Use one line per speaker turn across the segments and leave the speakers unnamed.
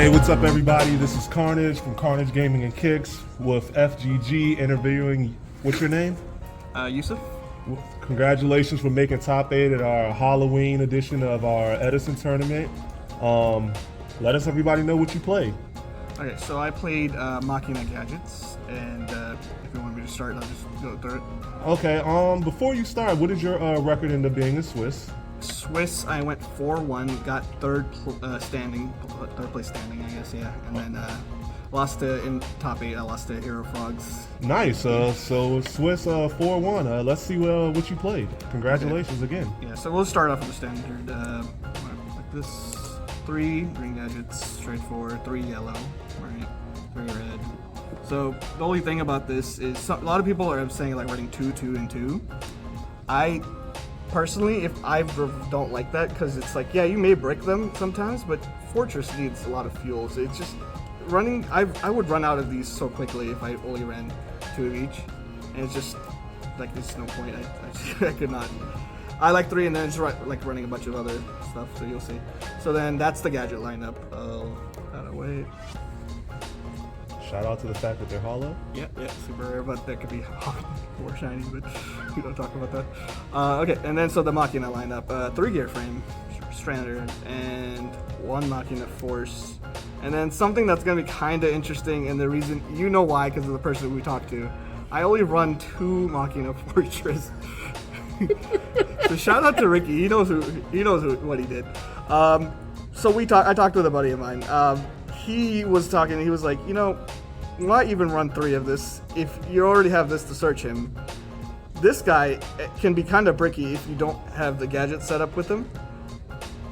Hey, what's up, everybody? This is Carnage from Carnage Gaming and Kicks with FGG interviewing. What's your name?
Yousuf.
Congratulations for making top 8 at our Halloween edition of our Edison tournament. Let us everybody know what you played.
Okay, so I played Machina gadgets, and if you want me to start, I'll just go through it.
Okay. Before you start, what is your record end up being in Swiss?
Swiss, I went 4-1, got third place standing, I guess, yeah, and then lost to in top 8. I lost to Hero Frogs.
Nice. So Swiss 4-1. Let's see what you played. Congratulations again.
Yeah. So we'll start off with the standard like this: 3 green gadgets, straightforward. 3 yellow, right? 3 red. So the only thing about this is a lot of people are saying like running 2, 2, and 2. I personally, I don't like that because it's like, yeah, you may break them sometimes, but Fortress needs a lot of fuel. So it's just running. I would run out of these so quickly if I only ran 2 of each, and it's just like there's no point. I could not. I like 3, and then just like running a bunch of other stuff. So you'll see. So then that's the gadget lineup. Gotta wait.
Shout out to the fact that they're hollow.
Yeah, super rare, but that could be more shiny, but we don't talk about that. Okay, and then so the Machina lineup, 3 gear frame, standard, and 1 Machina force. And then something that's gonna be kinda interesting, and the reason, you know why, because of the person we talked to. I only run 2 Machina fortress. So shout out to Ricky, he knows what he did. So I talked with a buddy of mine. He was talking, he was like, you know, why even run 3 of this if you already have this to search him? This guy can be kind of bricky if you don't have the gadget set up with him.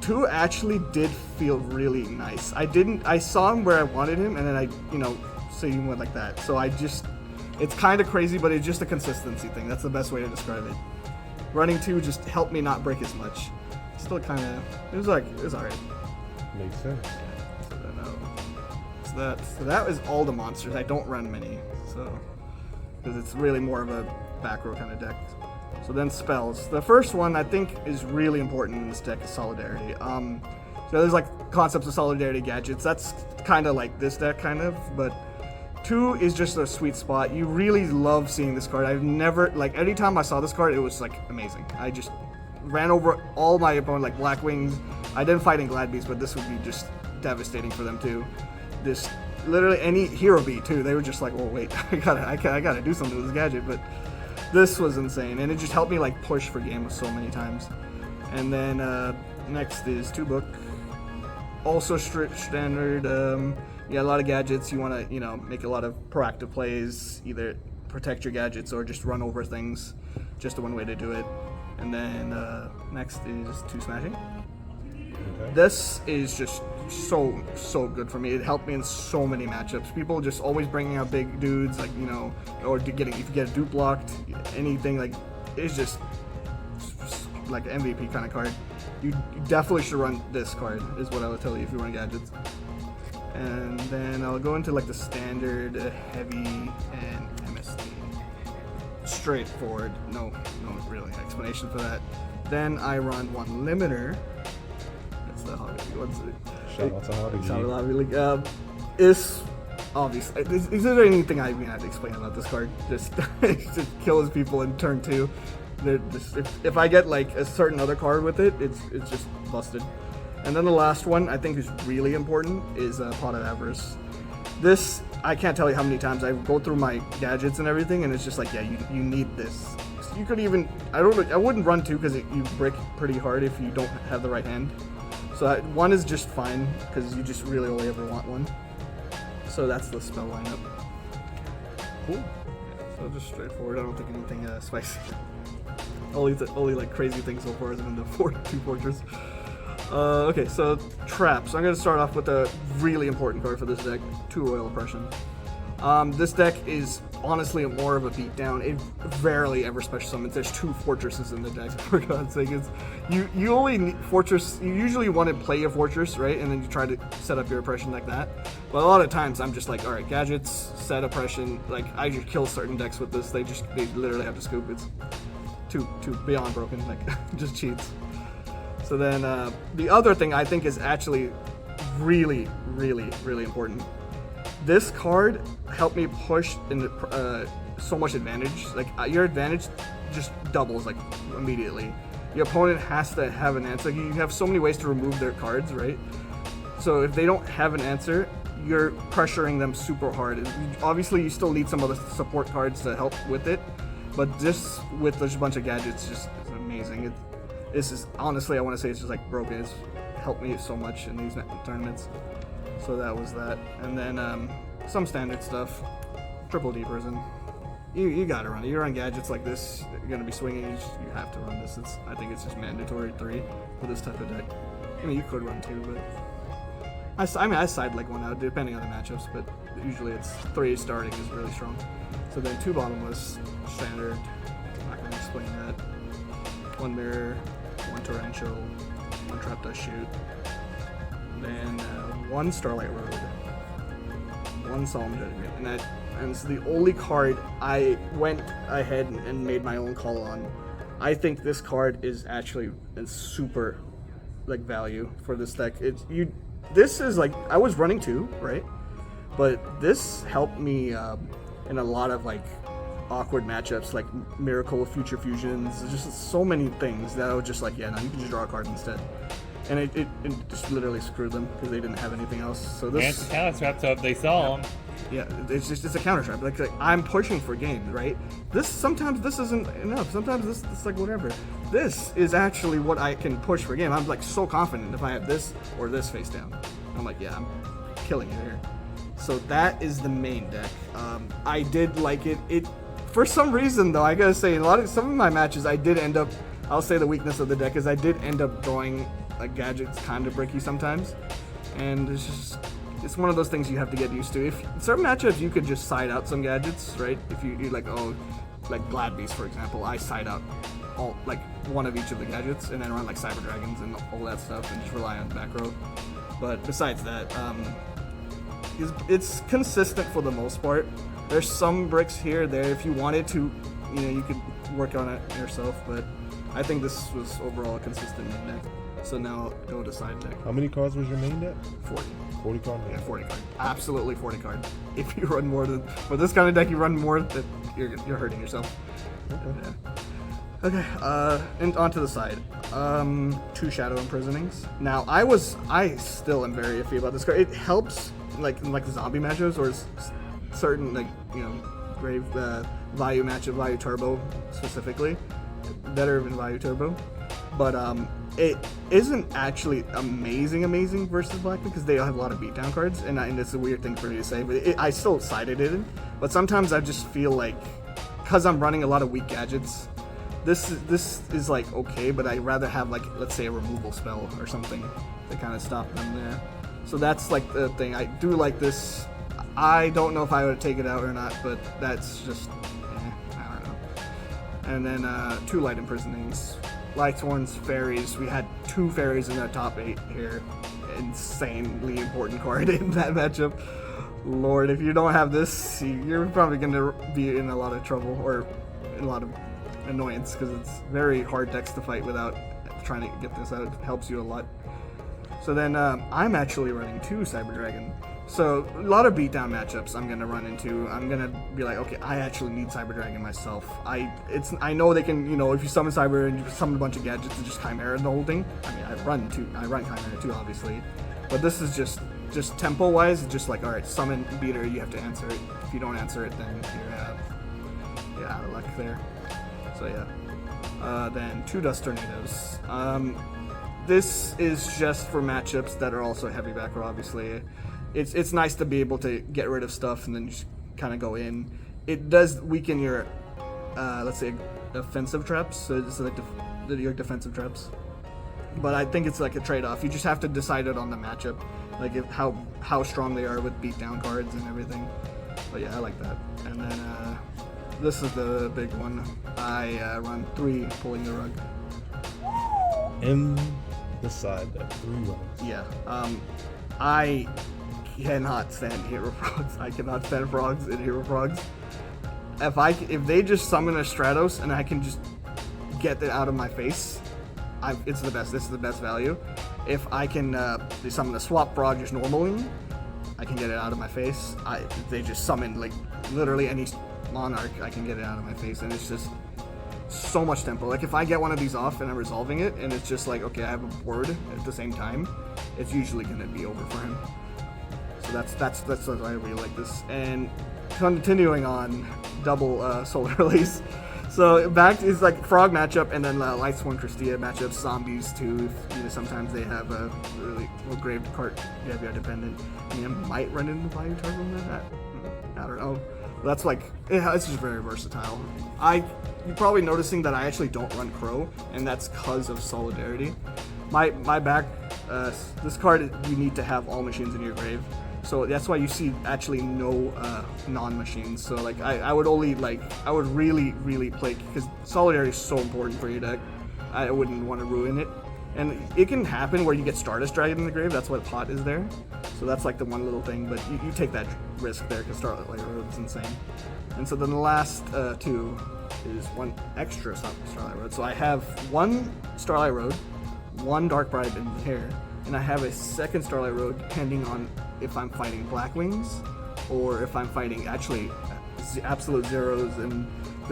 2 actually did feel really nice. I saw him where I wanted him, and then so he went like that. So it's kind of crazy, but it's just a consistency thing. That's the best way to describe it. Running 2 just helped me not break as much. Still kind of, it was alright.
Makes sense.
So that is all the monsters. I don't run many, so because it's really more of a back row kind of deck. So then spells. The first one I think is really important in this deck is Solidarity. So there's like concepts of Solidarity gadgets. That's kind of like this deck, kind of, but 2 is just a sweet spot. You really love seeing this card. I've never, like, anytime I saw this card, it was like amazing. I just ran over all my opponent like Black Wings. I didn't fight in Glad Beasts, but this would be just devastating for them too. This literally any hero beat too. They were just like, "Oh wait, I gotta do something with this gadget." But this was insane, and it just helped me like push for game so many times. And then next is 2 book, also standard. Yeah, a lot of gadgets. You want to make a lot of proactive plays, either protect your gadgets or just run over things. Just one way to do it. And then next is 2 smashing. Okay. This is just so good for me. It helped me in so many matchups. People just always bringing out big dudes, like or if you get a dupe blocked, anything, like it's just like an MVP kind of card. You definitely should run this card, is what I would tell you if you run gadgets. And then I'll go into like the standard, heavy, and MST. Straightforward. No really explanation for that. Then I run 1 limiter. That's the hobby. What's it?
Shout out to Hobby.
Shout out to Hobby. It's obvious. Is there anything I even have to explain about this card? Just it just kills people in turn 2. If I get like a certain other card with it, it's just busted. And then the last one I think is really important is Pot of Avarice. This, I can't tell you how many times I go through my gadgets and everything, and it's just like, yeah, you need this. You could even, I wouldn't run 2 because you break pretty hard if you don't have the right hand. So 1 is just fine because you just really only ever want 1. So that's the spell lineup. Cool. Yeah, so just straightforward. I don't think anything spicy. Only like crazy things so far has been the 2 fortress. Okay, so traps. I'm going to start off with a really important card for this deck, 2 Royal Oppression. This deck is honestly more of a beatdown. It rarely ever special summons. There's 2 fortresses in the deck, for God's sake. You only need fortress. You usually want to play a fortress, right? And then you try to set up your oppression like that. But a lot of times I'm just like, all right, gadgets, set oppression. Like I just kill certain decks with this. They literally have to scoop. It's too beyond broken. Like just cheats. So then the other thing I think is actually really, really, really important. This card helped me push in so much advantage. Like your advantage just doubles like immediately. Your opponent has to have an answer. You have so many ways to remove their cards, right? So if they don't have an answer, you're pressuring them super hard. Obviously, you still need some of the support cards to help with it, but just with a bunch of gadgets, it's amazing. It's just, honestly, I want to say it's just like broken. It's helped me so much in these tournaments. So that was that. And then some standard stuff. Triple D prison. You gotta run it. You run gadgets like this, you're gonna be swinging. You have to run this. I think it's just mandatory 3 for this type of deck. I mean, you could run 2, but I side like 1 out depending on the matchups. But usually it's 3 starting is really strong. So then 2 bottomless, standard. I'm not gonna explain that. 1 mirror, 1 torrential, 1 trap dust shoot. Then 1 Starlight Road, 1 Solemn Judgment, and it's the only card I went ahead and made my own call on. I think this card is actually a super like value for this deck. This is like, I was running 2, right? But this helped me in a lot of like awkward matchups, like Miracle, Future Fusions. There's just so many things that I was just like, yeah, no, you can just draw a card instead. And it just literally screwed them because they didn't have anything else. So this.
And it's a counter trap, so if they saw them.
Yeah, it's a counter trap. Like I'm pushing for game, right? Sometimes this isn't enough. Sometimes this like whatever. This is actually what I can push for game. I'm like so confident if I have this or this face down. I'm like, yeah, I'm killing it here. So that is the main deck. I did like it. For some reason though, I gotta say, some of my matches I did end up. I'll say the weakness of the deck is I did end up drawing like gadgets kind of bricky sometimes, and it's one of those things you have to get used to. If certain matchups you could just side out some gadgets, right? If you're like, oh, like Glad Beast for example, I side out all like one of each of the gadgets and then run like Cyber Dragons and all that stuff and just rely on back row. But besides that, it's consistent for the most part. There's some bricks here or there. If you wanted to, you could work on it yourself, but I think this was overall a consistent main deck. So now go to side deck.
How many cards was your main deck?
40.
40 card?
Yeah, 40 card. Absolutely 40 card. If you run more than, for this kind of deck, you run more, that you're hurting yourself.
Okay.
Yeah. Okay, and onto the side. 2 Shadow Imprisonings. Now, I still am very iffy about this card. It helps, like zombie matchups or certain, like, grave value matchup, value turbo specifically. Better than value turbo. But, it isn't actually amazing versus Black because they have a lot of beatdown cards, and it's a weird thing for me to say, but I still sided it in. But sometimes I just feel like, because I'm running a lot of weak gadgets, this is like okay, but I'd rather have like, let's say, a removal spell or something to kind of stop them there. So that's like the thing. I do like this. I don't know if I would take it out or not, but that's just, I don't know. And then 2 Light Imprisonings. Lighthorns, Fairies. We had 2 Fairies in our top 8 here. Insanely important card in that matchup. Lord, if you don't have this, you're probably going to be in a lot of trouble or in a lot of annoyance because it's very hard decks to fight without trying to get this out. It helps you a lot. So then I'm actually running 2 Cyber Dragon. So a lot of beatdown matchups I'm gonna run into. I'm gonna be like, okay, I actually need Cyber Dragon myself. I know they can, if you summon Cyber and you summon a bunch of gadgets and just Chimera the whole thing. I mean, I run Chimera too, obviously. But this is just tempo wise, it's just like, all right, summon beater, you have to answer it. If you don't answer it, then you're out of luck there. So yeah. Then 2 Dust Tornadoes. This is just for matchups that are also heavy back row, obviously. It's nice to be able to get rid of stuff and then just kind of go in. It does weaken your, let's say, offensive traps, so it's like your defensive traps. But I think it's like a trade-off. You just have to decide it on the matchup, like how strong they are with beatdown cards and everything. But yeah, I like that. And then this is the big one. I run 3 Pulling the Rug.
In the side deck, 3 runs.
Yeah. I cannot stand Hero Frogs. I cannot stand frogs in Hero Frogs. If they just summon a Stratos and I can just get it out of my face, it's the best. This is the best value. if I can summon a swap frog just normally, I can get it out of my face. They just summon like literally any monarch, I can get it out of my face, and it's just so much tempo. Like if I get one of these off and I'm resolving it, and it's just like, okay, I have a board at the same time, it's usually gonna be over for him. So that's why I really like this. And continuing on, double solar release. So back is like frog matchup, and then Lightsworn Christia matchup, zombies too. Sometimes they have a really well-graved cart graveyard dependent. I mean, I might run into Bayou Turbo in that. I don't know. That's like, it's just very versatile. You're probably noticing that I actually don't run Crow, and that's because of Solidarity. My back, this card, you need to have all machines in your grave. So that's why you see actually no non-machines. So like I would really play, because Solidarity is so important for your deck. I wouldn't want to ruin it. And it can happen where you get Stardust Dragon in the grave. That's what pot is there. So that's like the one little thing, but you take that risk there because Starlight Road is insane. And so then the last two is one extra Starlight Road. So I have one Starlight Road, one Dark Bribe in here, and I have a second Starlight Road depending on if I'm fighting Blackwings or if I'm fighting actually absolute zeros. And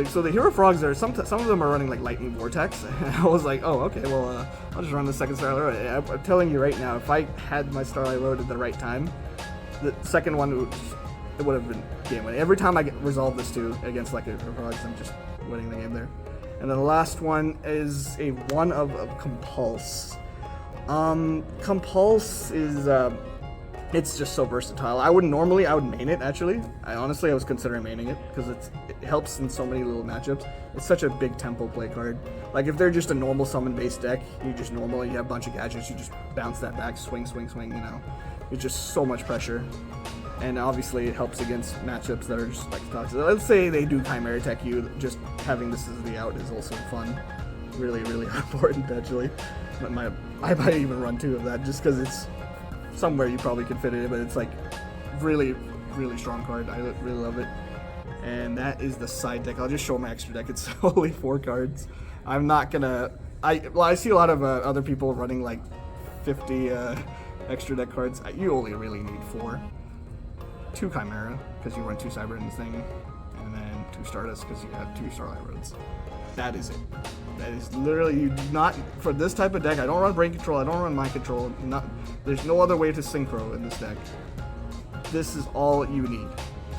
so the hero frogs are, some of them are running like Lightning Vortex, and I was like, oh, okay, well, I'll just run the second Starlight Road. I'm telling you right now, if I had my Starlight Road at the right time, the second one would have been game winning. Every time I resolve this two against like a frogs, I'm just winning the game there. And then the last one is a one of Compulse. Compulse is it's just so versatile. I would main it actually. I was considering maining it because it helps in so many little matchups. It's such a big tempo play card. Like if they're just a normal summon based deck, you have a bunch of gadgets, you just bounce that back, swing, it's just so much pressure. And obviously it helps against matchups that are just like toxic. Let's say they do Chimera Tech you, just having this as the out is also fun. Really, really important actually. I might even run two of that just because it's somewhere you probably could fit it in, but it's like really, really strong card. I really love it. And that is the side deck. I'll just show my extra deck. It's only 4 cards. I'm not gonna. I see a lot of other people running like 50 extra deck cards. You only really need 4. 2 Chimera because you run 2 Cyber in the thing, and then 2 Stardust because you have 2 Starlight Roads. That is it. That is literally, you do not, for this type of deck, I don't run Brain Control, I don't run Mind Control, there's no other way to Synchro in this deck. This is all you need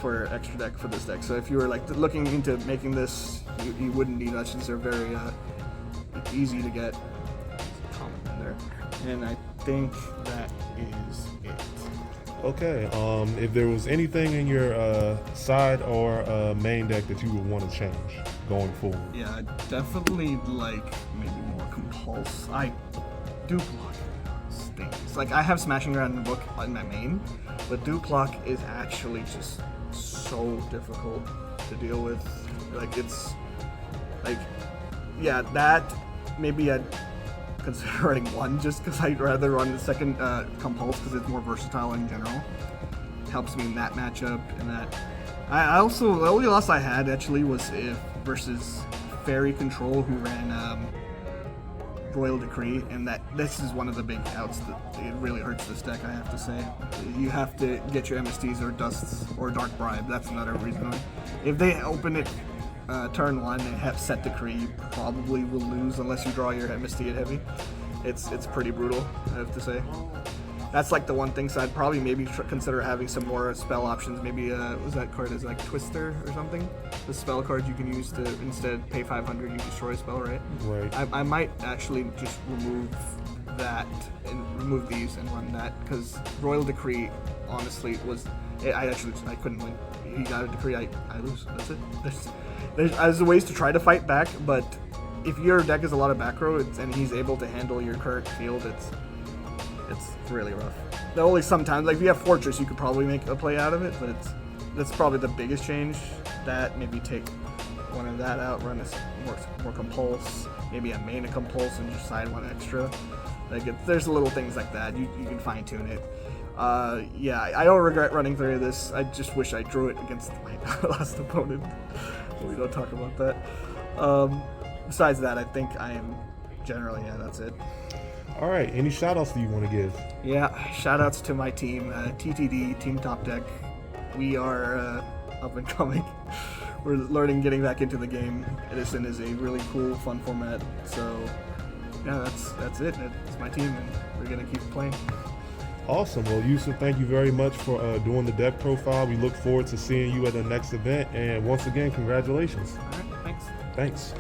for extra deck for this deck. So if you were like looking into making this, you wouldn't need much. These are very easy to get. Comment in there. And I think that is it.
Okay, if there was anything in your side or main deck that you would want to change going forward.
Yeah, I definitely like maybe more Compulse. I do block things. Like I have Smashing Around in the book in my main, but Duplock is actually just so difficult to deal with. Like it's like, yeah, that maybe I'd consider running 1 just because I'd rather run the second Compulse because it's more versatile in general. It helps me in that matchup, and that I also, the only loss I had actually was versus Fairy Control, who ran Royal Decree, and this is one of the big outs that it really hurts this deck, I have to say. You have to get your MSTs or Dusts or Dark Bribe. That's another reason. If they open it turn 1 and have set Decree, you probably will lose unless you draw your MST at heavy. It's pretty brutal, I have to say. That's like the one thing, so I'd probably maybe consider having some more spell options. Maybe, what was that card? Is it like Twister or something? The spell card you can use to, instead pay 500, you destroy a spell, right?
Right.
I might actually just remove that and remove these and run that, because Royal Decree, honestly, I couldn't win. He got a Decree, I lose. That's it. There's ways to try to fight back, but if your deck has a lot of back row and he's able to handle your current field, it's really rough. The only sometimes, like if you have Fortress, you could probably make a play out of it, but that's probably the biggest change. That maybe take one of that out, run a more Compulse, maybe a main a Compulse and just side 1 extra. Like there's little things like that. You can fine tune it. Yeah, I don't regret running through this. I just wish I drew it against my last opponent. But we don't talk about that. Besides that, I think I am generally, yeah, that's it.
All right. Any shout outs that you want to give?
Yeah, shout outs to my team, TTD, Team Top Deck. We are up and coming. We're learning, getting back into the game. Edison is a really cool, fun format. So, yeah, that's it. It's my team, and we're gonna keep playing.
Awesome. Well, Yousuf, thank you very much for doing the deck profile. We look forward to seeing you at the next event. And once again, congratulations.
All right, thanks.
Thanks.